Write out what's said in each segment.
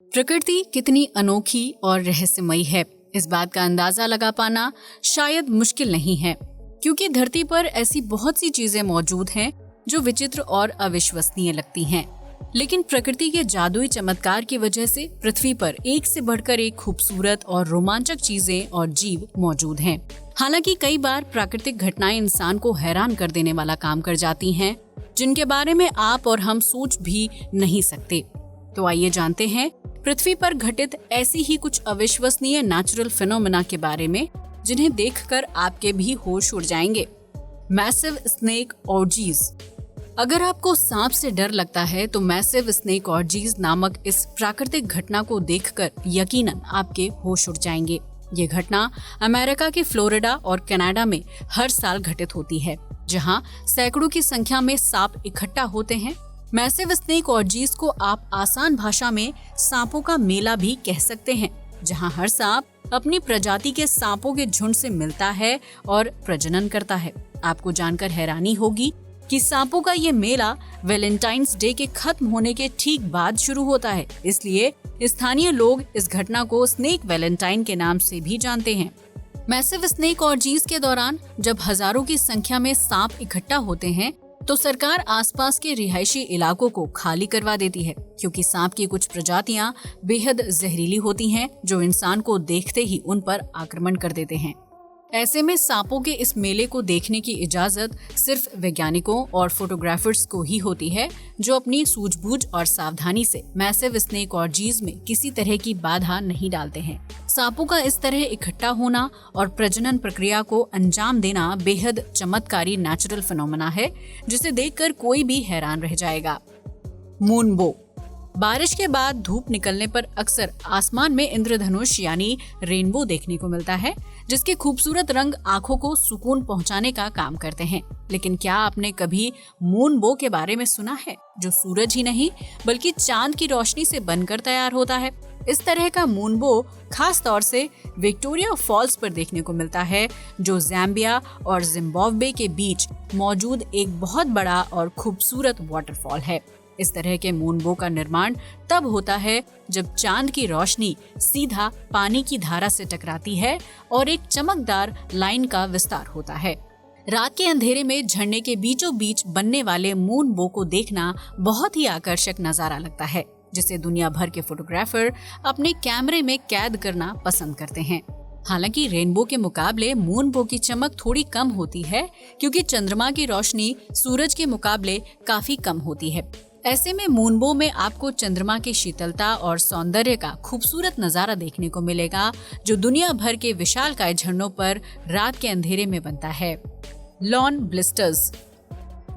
प्रकृति कितनी अनोखी और रहस्यमयी है, इस बात का अंदाजा लगा पाना शायद मुश्किल नहीं है, क्योंकि धरती पर ऐसी बहुत सी चीजें मौजूद हैं जो विचित्र और अविश्वसनीय लगती हैं। लेकिन प्रकृति के जादुई चमत्कार की वजह से पृथ्वी पर एक से बढ़कर एक खूबसूरत और रोमांचक चीजें और जीव मौजूद हैं। हालांकि कई बार प्राकृतिक घटनाएं इंसान को हैरान कर देने वाला काम कर जाती हैं, जिनके बारे में आप और हम सोच भी नहीं सकते। तो आइए जानते हैं पृथ्वी पर घटित ऐसी ही कुछ अविश्वसनीय नेचुरल फिनोमेना के बारे में, जिन्हें देखकर आपके भी होश उड़ जाएंगे। Massive snake orgies. अगर आपको सांप से डर लगता है तो मैसिव स्नेक ऑर्जीज नामक इस प्राकृतिक घटना को देखकर यकीनन आपके होश उड़ जाएंगे। ये घटना अमेरिका के फ्लोरिडा और कनाडा में हर साल घटित होती है, जहां सैकड़ों की संख्या में सांप इकट्ठा होते हैं। मैसिव स्नेक ऑर्जीज को आप आसान भाषा में सांपों का मेला भी कह सकते हैं, जहां हर सांप अपनी प्रजाति के सांपों के झुंड से मिलता है और प्रजनन करता है। आपको जानकर हैरानी होगी कि सांपों का ये मेला वैलेंटाइंस डे के खत्म होने के ठीक बाद शुरू होता है, इसलिए स्थानीय लोग इस घटना को स्नेक वैलेंटाइन के नाम से भी जानते हैं। मैसिव स्नेक ऑर्जीज के दौरान जब हजारों की संख्या में सांप इकट्ठा होते हैं तो सरकार आसपास के रिहायशी इलाकों को खाली करवा देती है, क्योंकि सांप की कुछ प्रजातियां बेहद जहरीली होती हैं, जो इंसान को देखते ही उन पर आक्रमण कर देते हैं। ऐसे में सांपों के इस मेले को देखने की इजाजत सिर्फ वैज्ञानिकों और फोटोग्राफर्स को ही होती है, जो अपनी सूझबूझ और सावधानी से मैसिव स्नेक ऑर्जीज में किसी तरह की बाधा नहीं डालते हैं। सांपों का इस तरह इकट्ठा होना और प्रजनन प्रक्रिया को अंजाम देना बेहद चमत्कारी नेचुरल फिनोमेना है, जिसे देखकर कोई भी हैरान रह जाएगा। मूनबो। बारिश के बाद धूप निकलने पर अक्सर आसमान में इंद्रधनुष यानी रेनबो देखने को मिलता है, जिसके खूबसूरत रंग आंखों को सुकून पहुंचाने का काम करते हैं। लेकिन क्या आपने कभी मूनबो के बारे में सुना है, जो सूरज ही नहीं बल्कि चांद की रोशनी से बनकर तैयार होता है? इस तरह का मूनबो खास तौर से विक्टोरिया फॉल्स पर देखने को मिलता है, जो ज़ैम्बिया और जिम्बाब्वे के बीच मौजूद एक बहुत बड़ा और खूबसूरत वाटरफॉल है। इस तरह के मूनबो का निर्माण तब होता है जब चांद की रोशनी सीधा पानी की धारा से टकराती है और एक चमकदार लाइन का विस्तार होता है। रात के अंधेरे में झरने के बीचों बीच बनने वाले मूनबो को देखना बहुत ही आकर्षक नजारा लगता है, जिसे दुनिया भर के फोटोग्राफर अपने कैमरे में कैद करना पसंद करते हैं। हालांकि रेनबो के मुकाबले मूनबो की चमक थोड़ी कम होती है, क्योंकि चंद्रमा की रोशनी सूरज के मुकाबले काफी कम होती है। ऐसे में मूनबो में आपको चंद्रमा की शीतलता और सौंदर्य का खूबसूरत नजारा देखने को मिलेगा, जो दुनिया भर के विशालकाय झरनों पर रात के अंधेरे में बनता है। Lawn blisters.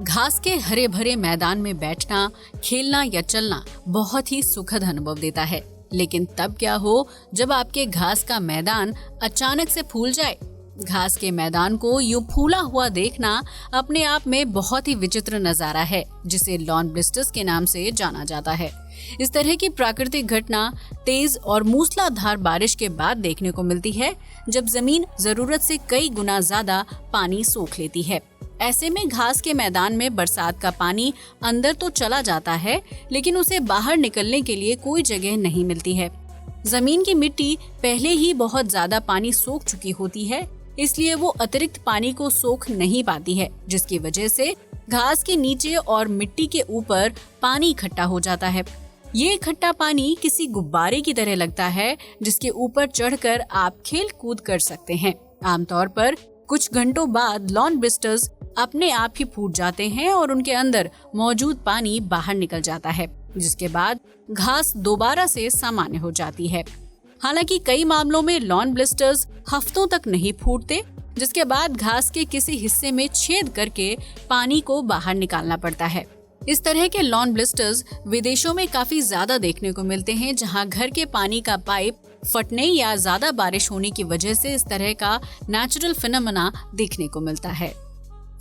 घास के हरे भरे मैदान में बैठना, खेलना या चलना बहुत ही सुखद अनुभव देता है। लेकिन तब क्या हो जब आपके घास का मैदान अचानक से फूल जाए। घास के मैदान को यूं फूला हुआ देखना अपने आप में बहुत ही विचित्र नजारा है, जिसे लॉन ब्लिस्टर्स के नाम से जाना जाता है। इस तरह की प्राकृतिक घटना तेज और मूसलाधार बारिश के बाद देखने को मिलती है, जब जमीन जरूरत से कई गुना ज्यादा पानी सोख लेती है। ऐसे में घास के मैदान में बरसात का पानी अंदर तो चला जाता है, लेकिन उसे बाहर निकलने के लिए कोई जगह नहीं मिलती है। जमीन की मिट्टी पहले ही बहुत ज्यादा पानी सोख चुकी होती है, इसलिए वो अतिरिक्त पानी को सोख नहीं पाती है, जिसकी वजह से घास के नीचे और मिट्टी के ऊपर पानी इकट्ठा हो जाता है। ये इकट्ठा पानी किसी गुब्बारे की तरह लगता है, जिसके ऊपर चढ़कर आप खेल कूद कर सकते हैं। आमतौर पर कुछ घंटों बाद लॉन ब्लिस्टर्स अपने आप ही फूट जाते हैं और उनके अंदर मौजूद पानी बाहर निकल जाता है, जिसके बाद घास दोबारा से सामान्य हो जाती है। हालांकि कई मामलों में लॉन ब्लिस्टर्स हफ्तों तक नहीं फूटते, जिसके बाद घास के किसी हिस्से में छेद करके पानी को बाहर निकालना पड़ता है। इस तरह के लॉन ब्लिस्टर्स विदेशों में काफी ज्यादा देखने को मिलते हैं, जहां घर के पानी का पाइप फटने या ज्यादा बारिश होने की वजह से इस तरह का नेचुरल फिनोमेना देखने को मिलता है।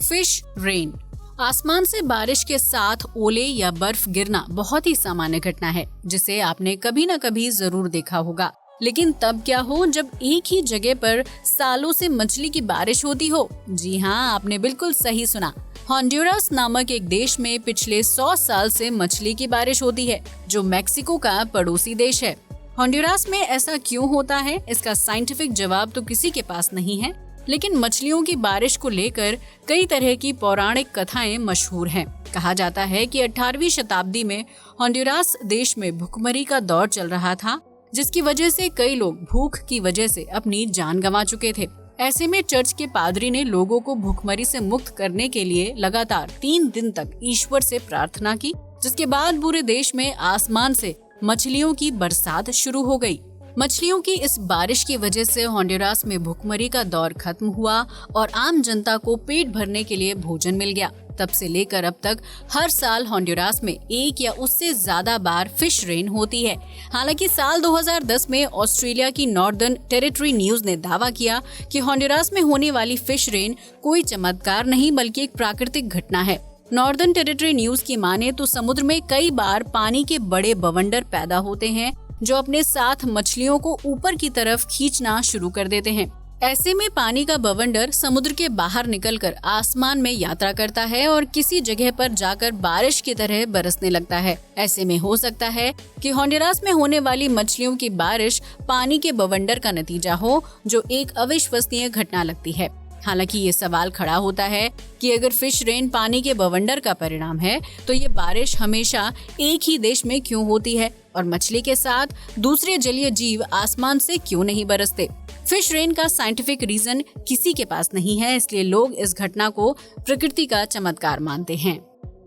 Fish rain. आसमान से बारिश के साथ ओले या बर्फ गिरना बहुत ही सामान्य घटना है, जिसे आपने कभी न कभी जरूर देखा होगा। लेकिन तब क्या हो जब एक ही जगह पर सालों से मछली की बारिश होती हो। जी हाँ, आपने बिल्कुल सही सुना। हॉन्डुरास नामक एक देश में पिछले 100 साल से मछली की बारिश होती है, जो मेक्सिको का पड़ोसी देश है। हॉन्डुरास में ऐसा क्यों होता है, इसका साइंटिफिक जवाब तो किसी के पास नहीं है, लेकिन मछलियों की बारिश को लेकर कई तरह की पौराणिक कथाएं मशहूर हैं। कहा जाता है कि 18वीं शताब्दी में हॉन्डुरास देश में भुखमरी का दौर चल रहा था, जिसकी वजह से कई लोग भूख की वजह से अपनी जान गंवा चुके थे। ऐसे में चर्च के पादरी ने लोगों को भुखमरी से मुक्त करने के लिए लगातार 3 दिन तक ईश्वर से प्रार्थना की, जिसके बाद पूरे देश में आसमान से मछलियों की बरसात शुरू हो गई। मछलियों की इस बारिश की वजह से हॉन्डुरास में भुखमरी का दौर खत्म हुआ और आम जनता को पेट भरने के लिए भोजन मिल गया। तब से लेकर अब तक हर साल हॉन्डुरास में 1 या उससे ज्यादा बार फिश रेन होती है। हालांकि साल 2010 में ऑस्ट्रेलिया की नॉर्दर्न टेरिटरी न्यूज ने दावा किया कि हॉन्डुरास में होने वाली फिश रेन कोई चमत्कार नहीं बल्कि एक प्राकृतिक घटना है। नॉर्दर्न टेरिटरी न्यूज की माने तो समुद्र में कई बार पानी के बड़े बवंडर पैदा होते हैं, जो अपने साथ मछलियों को ऊपर की तरफ खींचना शुरू कर देते हैं। ऐसे में पानी का बवंडर समुद्र के बाहर निकलकर आसमान में यात्रा करता है और किसी जगह पर जाकर बारिश की तरह बरसने लगता है। ऐसे में हो सकता है कि हॉन्डुरास में होने वाली मछलियों की बारिश पानी के बवंडर का नतीजा हो, जो एक अविश्वसनीय घटना लगती है। हालांकि ये सवाल खड़ा होता है कि अगर फिश रेन पानी के बवंडर का परिणाम है, तो ये बारिश हमेशा एक ही देश में क्यों होती है और मछली के साथ दूसरे जलीय जीव आसमान से क्यों नहीं बरसते। फिश रेन का साइंटिफिक रीजन किसी के पास नहीं है, इसलिए लोग इस घटना को प्रकृति का चमत्कार मानते हैं।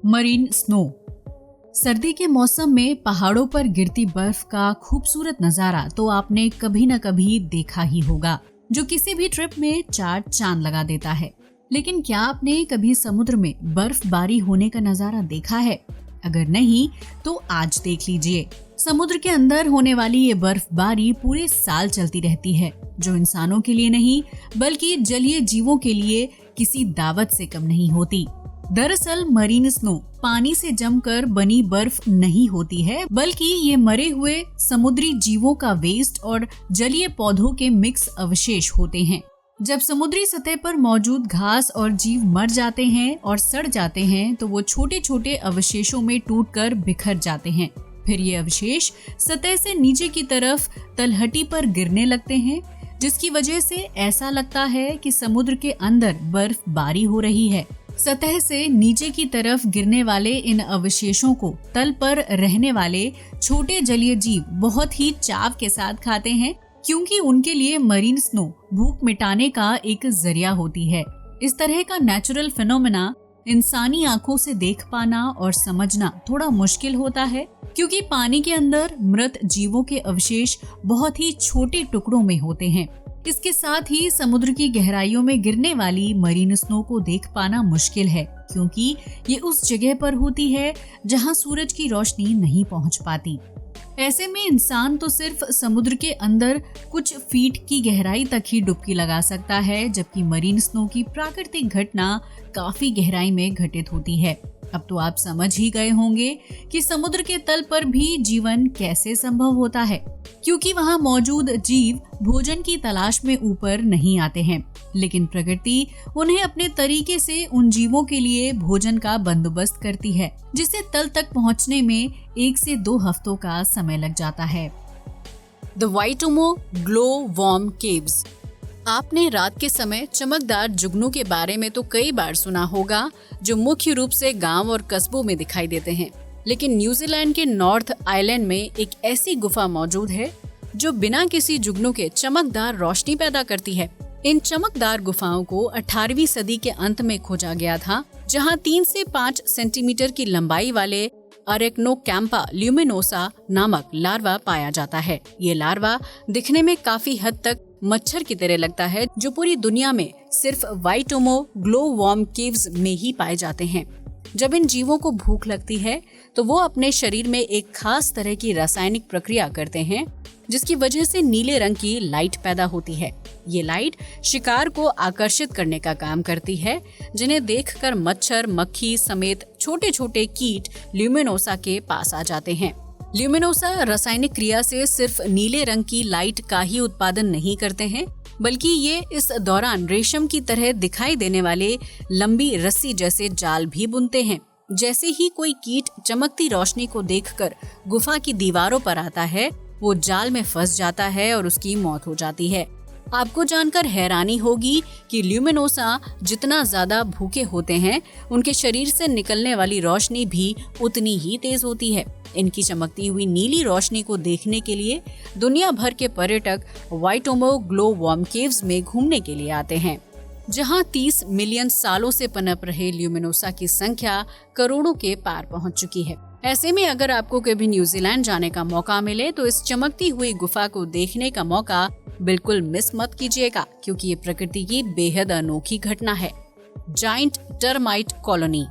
Marine snow. सर्दी के मौसम में पहाड़ों पर गिरती बर्फ का खूबसूरत नजारा तो आपने कभी न कभी देखा ही होगा, जो किसी भी ट्रिप में 4 चांद लगा देता है। लेकिन क्या आपने कभी समुद्र में बर्फबारी होने का नजारा देखा है? अगर नहीं तो आज देख लीजिए। समुद्र के अंदर होने वाली ये बर्फबारी पूरे साल चलती रहती है, जो इंसानों के लिए नहीं बल्कि जलीय जीवों के लिए किसी दावत से कम नहीं होती। दरअसल मरीन स्नो पानी से जमकर बनी बर्फ नहीं होती है, बल्कि ये मरे हुए समुद्री जीवों का वेस्ट और जलीय पौधों के मिक्स अवशेष होते हैं। जब समुद्री सतह पर मौजूद घास और जीव मर जाते हैं और सड़ जाते हैं, तो वो छोटे छोटे अवशेषों में टूटकर बिखर जाते हैं। फिर ये अवशेष सतह से नीचे की तरफ तलहटी पर गिरने लगते हैं, जिसकी वजह से ऐसा लगता है कि समुद्र के अंदर बर्फबारी हो रही है। सतह से नीचे की तरफ गिरने वाले इन अवशेषों को तल पर रहने वाले छोटे जलीय जीव बहुत ही चाव के साथ खाते हैं, क्योंकि उनके लिए मरीन स्नो भूख मिटाने का एक जरिया होती है। इस तरह का नेचुरल फिनोमेना इंसानी आंखों से देख पाना और समझना थोड़ा मुश्किल होता है, क्योंकि पानी के अंदर मृत जीवों के अवशेष बहुत ही छोटे टुकड़ों में होते हैं। इसके साथ ही समुद्र की गहराइयों में गिरने वाली मरीन स्नो को देख पाना मुश्किल है, क्योंकि ये उस जगह पर होती है जहां सूरज की रोशनी नहीं पहुंच पाती। ऐसे में इंसान तो सिर्फ समुद्र के अंदर कुछ फीट की गहराई तक ही डुबकी लगा सकता है, जबकि मरीन स्नो की प्राकृतिक घटना काफी गहराई में घटित होती है। अब तो आप समझ ही गए होंगे कि समुद्र के तल पर भी जीवन कैसे संभव होता है, क्योंकि वहां मौजूद जीव भोजन की तलाश में ऊपर नहीं आते हैं, लेकिन प्रकृति उन्हें अपने तरीके से उन जीवों के लिए भोजन का बंदोबस्त करती है, जिसे तल तक पहुंचने में 1 से 2 हफ्तों का समय लग जाता है। The Waitomo glow worm caves. आपने रात के समय चमकदार जुगनू के बारे में तो कई बार सुना होगा, जो मुख्य रूप से गांव और कस्बों में दिखाई देते हैं। लेकिन न्यूजीलैंड के नॉर्थ आइलैंड में एक ऐसी गुफा मौजूद है जो बिना किसी जुगनू के चमकदार रोशनी पैदा करती है। इन चमकदार गुफाओं को 18वीं सदी के अंत में खोजा गया था, जहां 3 से 5 सेंटीमीटर की लंबाई वाले अरेक्नोकैम्पा ल्यूमिनोसा नामक लार्वा पाया जाता है। ये लार्वा दिखने में काफी हद तक मच्छर की तरह लगता है, जो पूरी दुनिया में सिर्फ वाइटोमो ग्लो वॉर्म केव्स में ही पाए जाते हैं। जब इन जीवों को भूख लगती है तो वो अपने शरीर में एक खास तरह की रासायनिक प्रक्रिया करते हैं, जिसकी वजह से नीले रंग की लाइट पैदा होती है। ये लाइट शिकार को आकर्षित करने का काम करती है, जिन्हें देखकर मच्छर, मक्खी समेत छोटे छोटे कीट ल्यूमिनोसा के पास आ जाते हैं। ल्यूमिनोसा रासायनिक क्रिया से सिर्फ नीले रंग की लाइट का ही उत्पादन नहीं करते हैं, बल्कि ये इस दौरान रेशम की तरह दिखाई देने वाले लंबी रस्सी जैसे जाल भी बुनते हैं। जैसे ही कोई कीट चमकती रोशनी को देखकर गुफा की दीवारों पर आता है, वो जाल में फंस जाता है और उसकी मौत हो जाती है। आपको जानकर हैरानी होगी कि ल्यूमिनोसा जितना ज्यादा भूखे होते हैं, उनके शरीर से निकलने वाली रोशनी भी उतनी ही तेज होती है। इनकी चमकती हुई नीली रोशनी को देखने के लिए दुनिया भर के पर्यटक वाइटोमो ग्लो वर्म केव्स में घूमने के लिए आते हैं, जहां 30 मिलियन सालों से पनप रहे ल्यूमिनोसा की संख्या करोड़ों के पार पहुंच चुकी है। ऐसे में अगर आपको कभी न्यूजीलैंड जाने का मौका मिले तो इस चमकती हुई गुफा को देखने का मौका बिल्कुल मिस मत कीजिएगा, क्योंकि ये प्रकृति की बेहद अनोखी घटना है। Giant termite colony.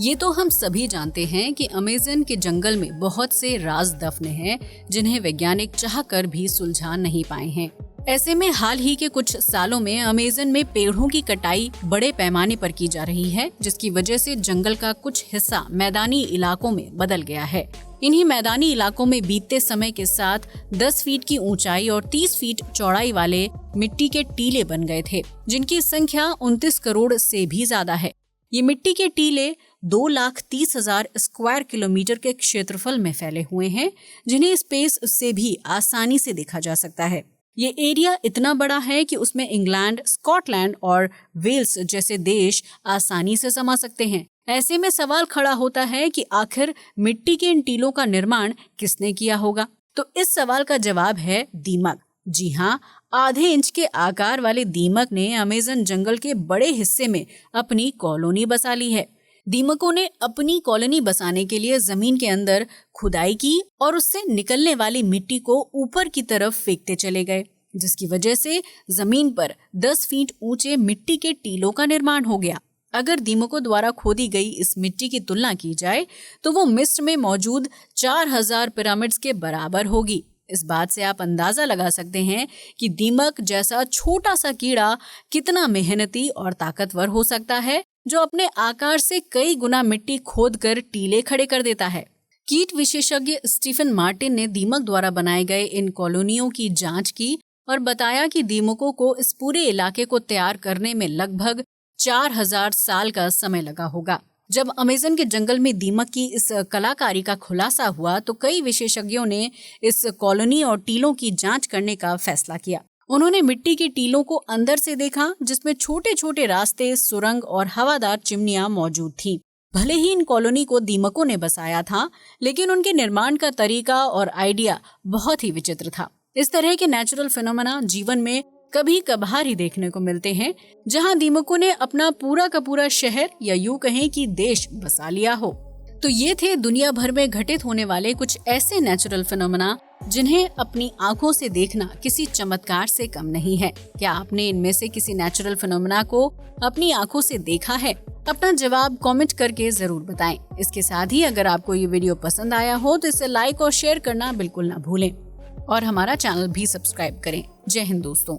ये तो हम सभी जानते हैं कि अमेज़न के जंगल में बहुत से राज दफने हैं, जिन्हें वैज्ञानिक चाहकर भी सुलझा नहीं पाए हैं। ऐसे में हाल ही के कुछ सालों में अमेज़न में पेड़ों की कटाई बड़े पैमाने पर की जा रही है, जिसकी वजह से जंगल का कुछ हिस्सा मैदानी इलाकों में बदल गया है। इन्हीं मैदानी इलाकों में बीतते समय के साथ 10 फीट की ऊंचाई और 30 फीट चौड़ाई वाले मिट्टी के टीले बन गए थे, जिनकी संख्या 29 करोड़ से भी ज्यादा है। ये मिट्टी के टीले 2,30,000 स्क्वायर किलोमीटर के क्षेत्रफल में फैले हुए हैं, जिन्हें स्पेस से भी आसानी से देखा जा सकता है। ये एरिया इतना बड़ा है कि उसमें इंग्लैंड, स्कॉटलैंड और वेल्स जैसे देश आसानी से समा सकते हैं। ऐसे में सवाल खड़ा होता है कि आखिर मिट्टी के इन टीलों का निर्माण किसने किया होगा? तो इस सवाल का जवाब है दीमक। जी हाँ, आधे इंच के आकार वाले दीमक ने अमेज़न जंगल के बड़े हिस्से में अपनी कॉलोनी बसा ली है। दीमकों ने अपनी कॉलोनी बसाने के लिए जमीन के अंदर खुदाई की और उससे निकलने वाली मिट्टी को ऊपर की तरफ फेंकते चले गए, जिसकी वजह से जमीन पर 10 फीट ऊंचे मिट्टी के टीलों का निर्माण हो गया। अगर दीमकों द्वारा खोदी गई इस मिट्टी की तुलना की जाए तो वो मिस्र में मौजूद 4000 पिरामिड्स के बराबर होगी। इस बात से आप अंदाजा लगा सकते हैं कि दीमक जैसा छोटा सा कीड़ा कितना मेहनती और ताकतवर हो सकता है, जो अपने आकार से कई गुना मिट्टी खोदकर टीले खड़े कर देता है। कीट विशेषज्ञ स्टीफन मार्टिन ने दीमक द्वारा बनाए गए इन कॉलोनियों की जांच की और बताया कि दीमकों को इस पूरे इलाके को तैयार करने में लगभग 4000 साल का समय लगा होगा। जब अमेज़न के जंगल में दीमक की इस कलाकारी का खुलासा हुआ तो कई विशेषज्ञों ने इस कॉलोनी और टीलों की जांच करने का फैसला किया। उन्होंने मिट्टी के टीलों को अंदर से देखा, जिसमें छोटे छोटे रास्ते, सुरंग और हवादार चिमनियां मौजूद थीं। भले ही इन कॉलोनी को दीमकों ने बसाया था, लेकिन उनके निर्माण का तरीका और आइडिया बहुत ही विचित्र था। इस तरह के नेचुरल फिनोमेना जीवन में कभी कभार ही देखने को मिलते हैं, जहां दीमकों ने अपना पूरा का पूरा शहर या यूं कहें कि देश बसा लिया हो। तो ये थे दुनिया भर में घटित होने वाले कुछ ऐसे नेचुरल फिनोमेना जिन्हें अपनी आंखों से देखना किसी चमत्कार से कम नहीं है। क्या आपने इनमें से किसी नेचुरल फिनोमेना को अपनी आंखों से देखा है? अपना जवाब कमेंट करके जरूर बताएं। इसके साथ ही अगर आपको ये वीडियो पसंद आया हो तो इसे लाइक और शेयर करना बिल्कुल ना भूलें और हमारा चैनल भी सब्सक्राइब करें। जय हिंद दोस्तों।